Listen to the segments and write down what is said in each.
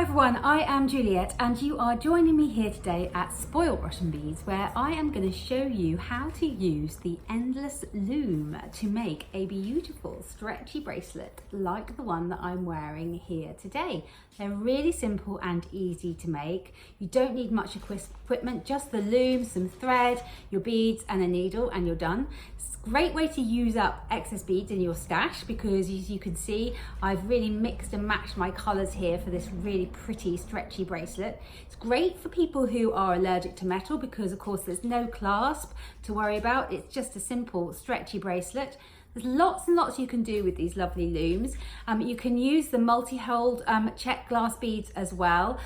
everyone, I am Juliet and you are joining me here today at Spoilt Russian Beads, where I am going to show you how to use the Endless Loom to make a beautiful stretchy bracelet like the one that I'm wearing here today. They're really simple and easy to make. You don't need much equipment, just the loom, some thread, your beads and a needle, and you're done. It's a great way to use up excess beads in your stash because, as you can see, I've really mixed and matched my colours here for this really pretty stretchy bracelet. It's great for people who are allergic to metal because, of course, there's no clasp to worry about. It's just a simple stretchy bracelet. There's lots and lots you can do with these lovely looms. You can use the multi-hold check glass beads as well.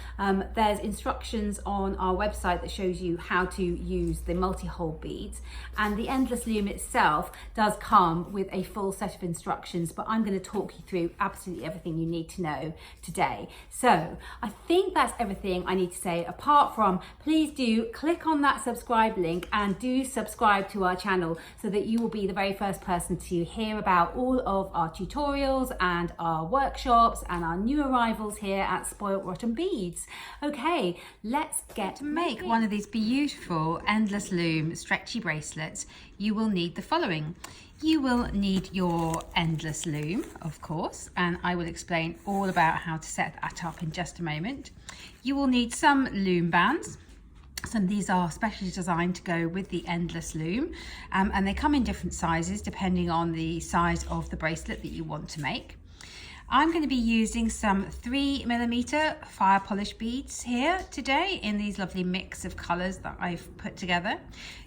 There's instructions on our website that shows you how to use the multi-hold beads. And the Endless Loom itself does come with a full set of instructions, but I'm going to talk you through absolutely everything you need to know today. So I think that's everything I need to say, apart from please do click on that subscribe link and do subscribe to our channel so that you will be the very first person to hear about all of our tutorials and our workshops and our new arrivals here at Spoilt Russian Beads. Okay, let's get to make one of these beautiful Endless Loom stretchy bracelets. You will need the following. You will need your Endless Loom, of course, and I will explain all about how to set that up in just a moment. You will need some loom bands. Some of these are specially designed to go with the Endless Loom, and they come in different sizes depending on the size of the bracelet that you want to make. I'm going to be using some 3mm fire polish beads here today in these lovely mix of colours that I've put together.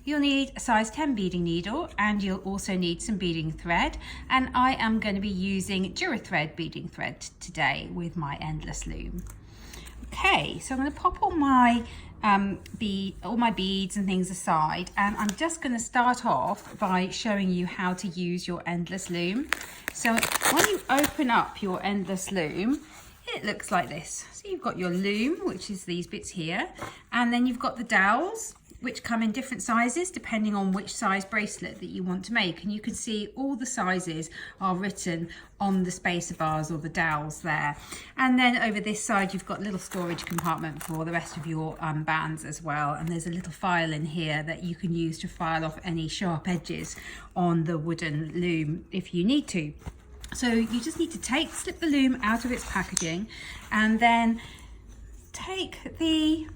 You'll need a size 10 beading needle, and you'll also need some beading thread, and I am going to be using Thread beading thread today with my Endless Loom. Okay, so I'm going to pop all my beads and things aside, and I'm just going to start off by showing you how to use your Endless Loom. So when you open up your Endless Loom, it looks like this. So you've got your loom, which is these bits here, and then you've got the dowels, which come in different sizes depending on which size bracelet that you want to make. And you can see all the sizes are written on the spacer bars or the dowels there. And then over this side, you've got a little storage compartment for the rest of your bands as well. And there's a little file in here that you can use to file off any sharp edges on the wooden loom if you need to. So you just need to slip the loom out of its packaging, and then take the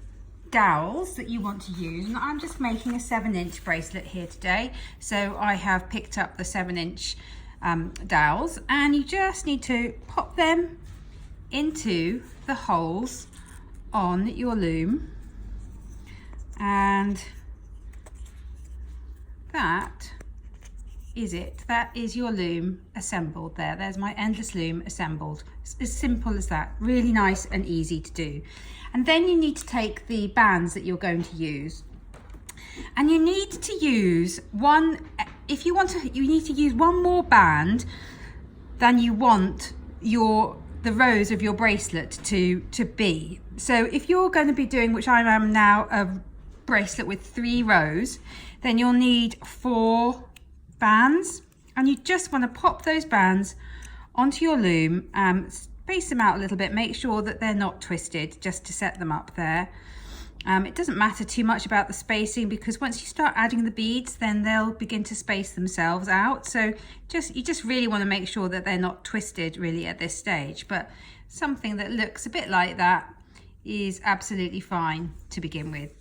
dowels that you want to use. And I'm just making a 7-inch bracelet here today, so I have picked up the 7-inch dowels, and you just need to pop them into the holes on your loom, and that is it. That is your loom assembled there. There's my Endless Loom assembled. It's as simple as that. Really nice and easy to do. And then you need to take the bands that you're going to use, and you need to use one. If you want to, you need to use one more band than you want the rows of your bracelet to be. So if you're going to be doing, which I am now, a bracelet with 3 rows, then you'll need 4 bands, and you just want to pop those bands onto your loom, space them out a little bit, make sure that they're not twisted, just to set them up there. It doesn't matter too much about the spacing, because once you start adding the beads, then they'll begin to space themselves out. So you just really want to make sure that they're not twisted really at this stage, but something that looks a bit like that is absolutely fine to begin with.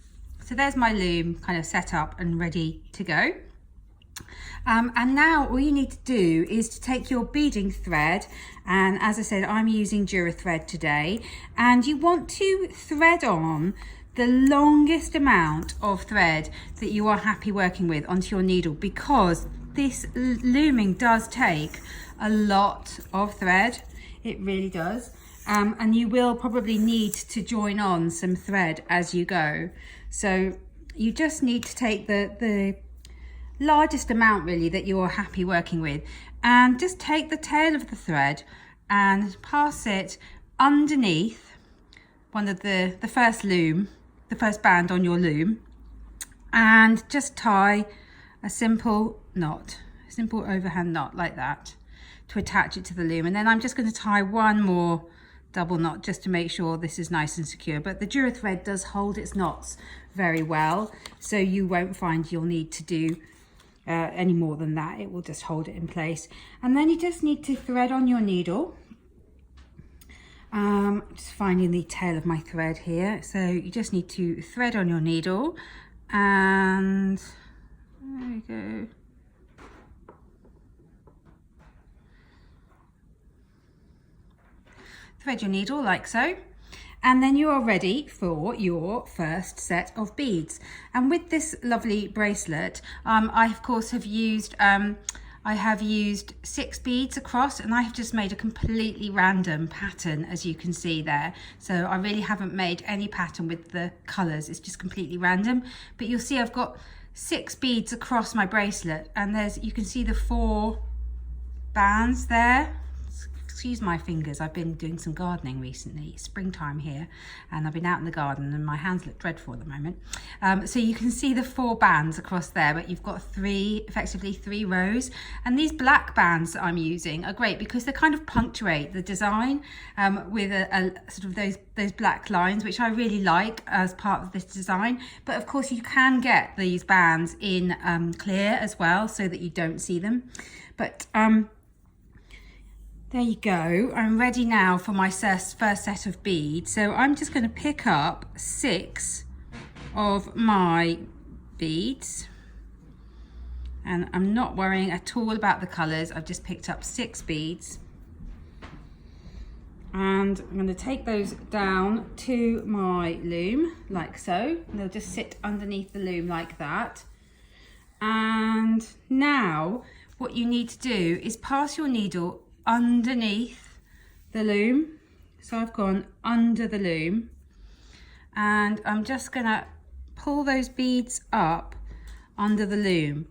So there's my loom kind of set up and ready to go. And now all you need to do is to take your beading thread, and as I said, I'm using Thread today, and you want to thread on the longest amount of thread that you are happy working with onto your needle, because this looming does take a lot of thread. It really does. And you will probably need to join on some thread as you go. So you just need to take the largest amount really that you're happy working with, and just take the tail of the thread and pass it underneath one of the first band on your loom, and just tie a simple overhand knot like that to attach it to the loom. And then I'm just going to tie one more double knot just to make sure this is nice and secure. But the Dura thread does hold its knots very well, so you won't find you'll need to do any more than that. It will just hold it in place. And then you just need to thread on your needle. Just finding the tail of my thread here. So you just need to thread on your needle, and there we go. Thread your needle like so, and then you are ready for your first set of beads. And with this lovely bracelet, I of course have used I have used 6 beads across, and I have just made a completely random pattern, as you can see there. So I really haven't made any pattern with the colours, it's just completely random. But you'll see I've got 6 beads across my bracelet, and you can see the 4 bands there. Excuse my fingers, I've been doing some gardening recently. It's springtime here, and I've been out in the garden and my hands look dreadful at the moment. So you can see the 4 bands across there, but you've got effectively 3 rows. And these black bands that I'm using are great because they kind of punctuate the design with a sort of those black lines, which I really like as part of this design. But of course you can get these bands in clear as well, so that you don't see them. But there you go. I'm ready now for my first set of beads. So I'm just going to pick up 6 of my beads, and I'm not worrying at all about the colours. I've just picked up 6 beads, and I'm going to take those down to my loom like so, and they'll just sit underneath the loom like that. And now what you need to do is pass your needle underneath the loom. So I've gone under the loom, and I'm just gonna pull those beads up under the loom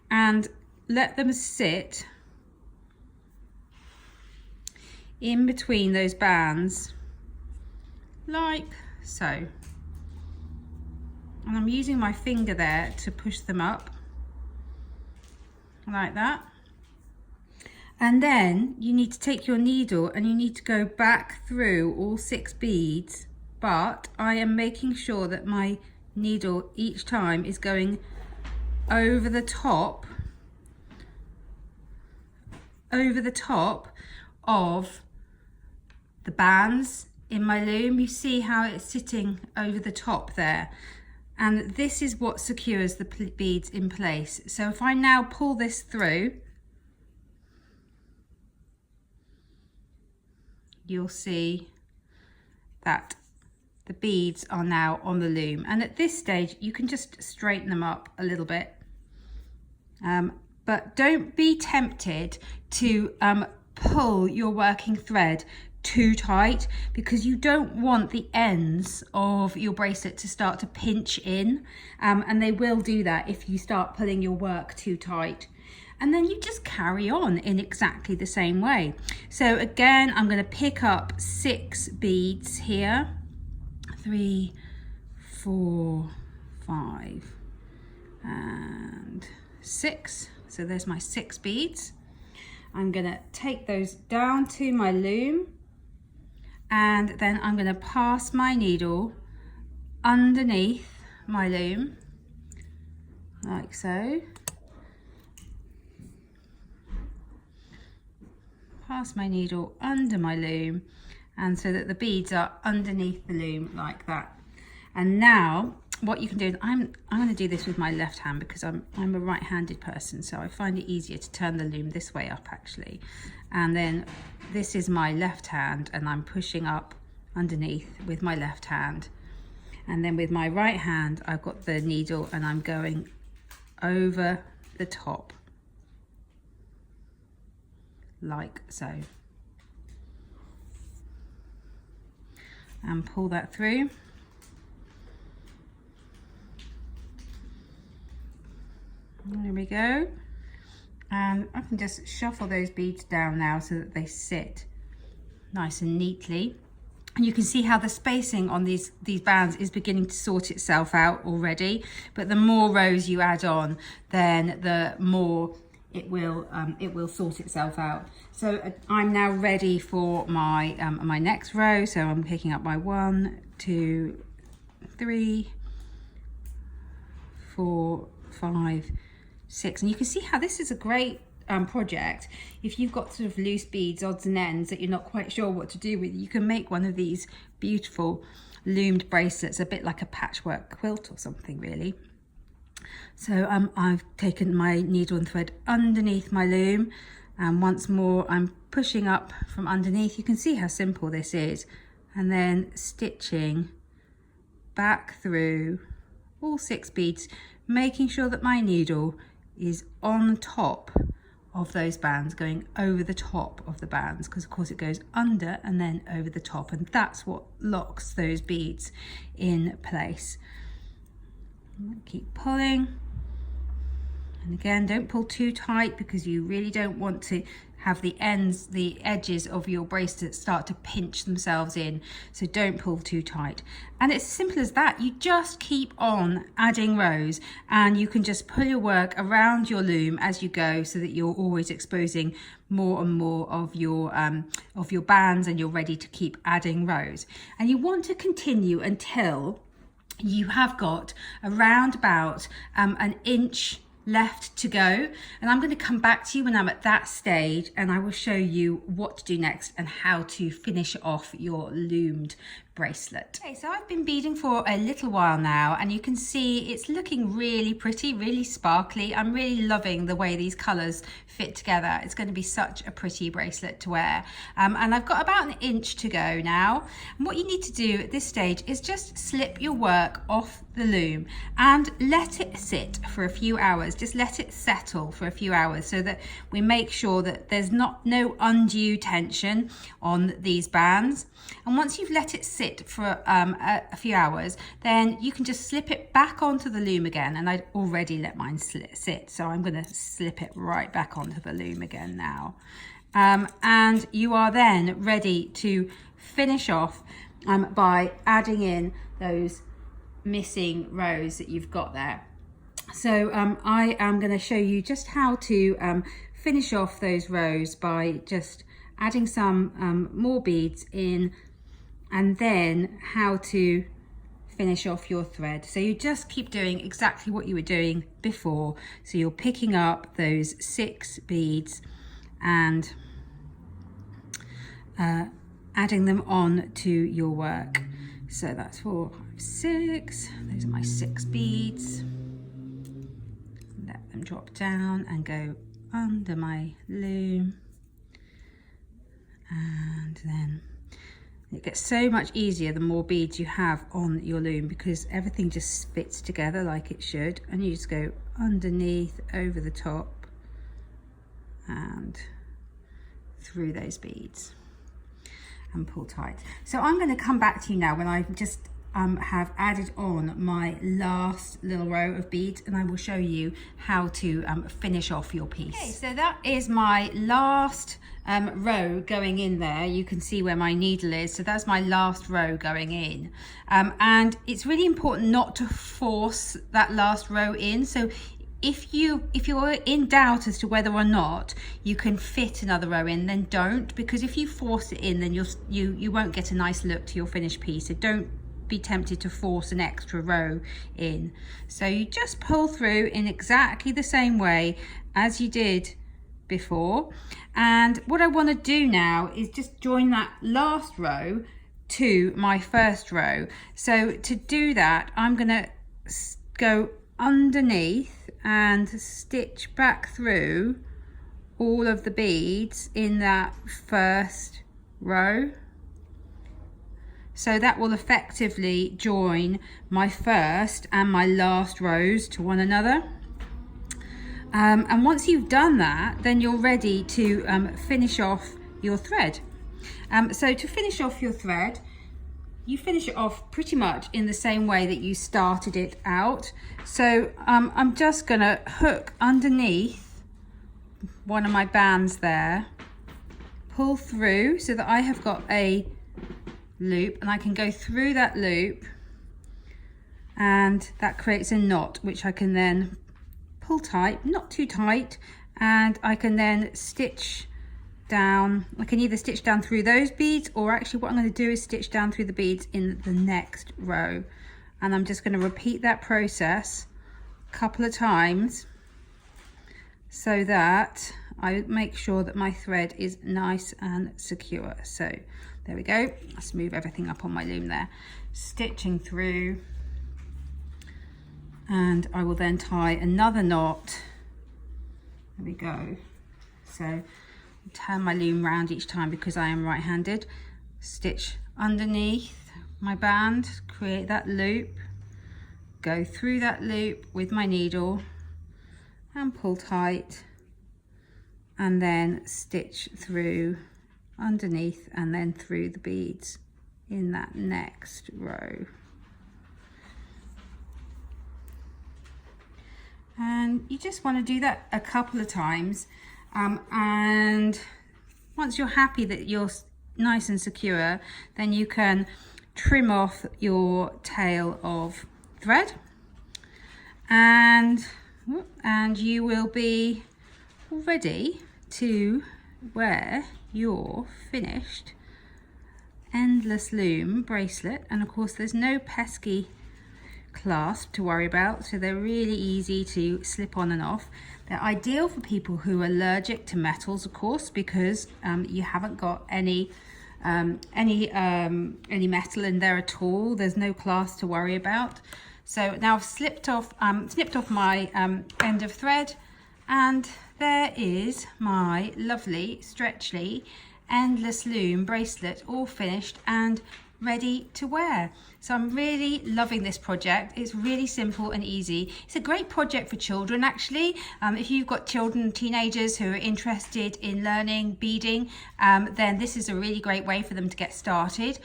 and let them sit in between those bands like so. And I'm using my finger there to push them up like that. And then you need to take your needle and you need to go back through all 6 beads, but I am making sure that my needle each time is going over the top of the bands in my loom. You see how it's sitting over the top there, and this is what secures the beads in place. So if I now pull this through, you'll see that the beads are now on the loom. And at this stage you can just straighten them up a little bit, but don't be tempted to pull your working thread too tight, because you don't want the ends of your bracelet to start to pinch in, and they will do that if you start pulling your work too tight. And then you just carry on in exactly the same way. So again, I'm going to pick up 6 beads here. 3, 4, 5, and 6. So there's my 6 beads. I'm going to take those down to my loom, and then I'm going to pass my needle underneath my loom like so. Pass my needle under my loom, and so that the beads are underneath the loom like that. And now what you can do is I'm going to do this with my left hand because I'm a right-handed person, so I find it easier to turn the loom this way up actually. And then this is my left hand, and I'm pushing up underneath with my left hand, and then with my right hand I've got the needle and I'm going over the top like so, and pull that through. There we go. And I can just shuffle those beads down now so that they sit nice and neatly. And you can see how the spacing on these bands is beginning to sort itself out already. But the more rows you add on, then the more it will sort itself out. So I'm now ready for my my next row. So I'm picking up my 1, 2, 3, 4, 5, 6, and you can see how this is a great project. If you've got sort of loose beads, odds and ends that you're not quite sure what to do with, you can make one of these beautiful loomed bracelets, a bit like a patchwork quilt or something really. So I've taken my needle and thread underneath my loom, and once more I'm pushing up from underneath. You can see how simple this is, and then stitching back through all 6 beads, making sure that my needle is on top of those bands, going over the top of the bands, because of course it goes under and then over the top, and that's what locks those beads in place. Keep pulling, and again, don't pull too tight because you really don't want to have the edges of your bracelet start to pinch themselves in, so don't pull too tight. And it's as simple as that. You just keep on adding rows, and you can just pull your work around your loom as you go, so that you're always exposing more and more of your bands, and you're ready to keep adding rows. And you want to continue until you have got around about an inch left to go, and I'm going to come back to you when I'm at that stage, and I will show you what to do next and how to finish off your loomed bracelet. Okay, so I've been beading for a little while now, and you can see it's looking really pretty, really sparkly. I'm really loving the way these colours fit together. It's going to be such a pretty bracelet to wear, and I've got about an inch to go now. And what you need to do at this stage is just slip your work off the loom and let it sit for a few hours. Just let it settle for a few hours, so that we make sure that there's no undue tension on these bands. And once you've let it sit for a few hours, then you can just slip it back onto the loom again. And I'd already let mine sit, so I'm going to slip it right back onto the loom again now. And you are then ready to finish off by adding in those missing rows that you've got there. So I am going to show you just how to finish off those rows by just adding some more beads in, and then how to finish off your thread. So you just keep doing exactly what you were doing before. So you're picking up those 6 beads and adding them on to your work. So that's 4, 5, 6. Those are my 6 beads. Let them drop down and go under my loom. And then it gets so much easier the more beads you have on your loom, because everything just fits together like it should, and you just go underneath, over the top, and through those beads and pull tight. So I'm going to come back to you now when I've just have added on my last little row of beads, and I will show you how to finish off your piece. Okay, so that is my last row going in there. You can see where my needle is, so that's my last row going in, and it's really important not to force that last row in. So if you're in doubt as to whether or not you can fit another row in, then don't, because if you force it in, then you won't get a nice look to your finished piece. So don't be tempted to force an extra row in. So you just pull through in exactly the same way as you did before. And what I want to do now is just join that last row to my first row. So to do that, I'm going to go underneath and stitch back through all of the beads in that first row. So that will effectively join my first and my last rows to one another. And once you've done that, then you're ready to finish off your thread. So to finish off your thread, you finish it off pretty much in the same way that you started it out. So I'm just going to hook underneath one of my bands there, pull through so that I have got a loop, and I can go through that loop, and that creates a knot which I can then pull tight, not too tight, and I can then stitch down. I can either stitch down through those beads, or actually what I'm going to do is stitch down through the beads in the next row, and I'm just going to repeat that process a couple of times so that I make sure that my thread is nice and secure. So there we go. Let's move everything up on my loom there. Stitching through, and I will then tie another knot. There we go. So turn my loom round each time because I am right-handed. Stitch underneath my band, create that loop, go through that loop with my needle and pull tight, and then stitch through underneath and then through the beads in that next row. And you just want to do that a couple of times, and once you're happy that you're nice and secure, then you can trim off your tail of thread, and you will be ready to wear your finished Endless Loom bracelet. And of course there's no pesky clasp to worry about, so they're really easy to slip on and off. They're ideal for people who are allergic to metals, of course, because you haven't got any metal in there at all. There's no clasp to worry about. So now I've snipped off my end of thread, and there is my lovely stretchy Endless Loom bracelet, all finished and ready to wear. So I'm really loving this project. It's really simple and easy. It's a great project for children, actually. If you've got children, teenagers who are interested in learning beading, then this is a really great way for them to get started.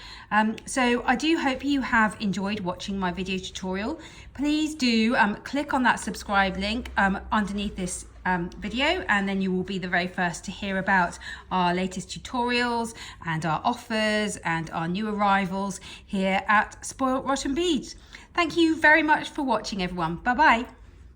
So I do hope you have enjoyed watching my video tutorial. Please do click on that subscribe link underneath this video, and then you will be the very first to hear about our latest tutorials and our offers and our new arrivals here at Spoilt Beads. Thank you very much for watching, everyone. Bye bye.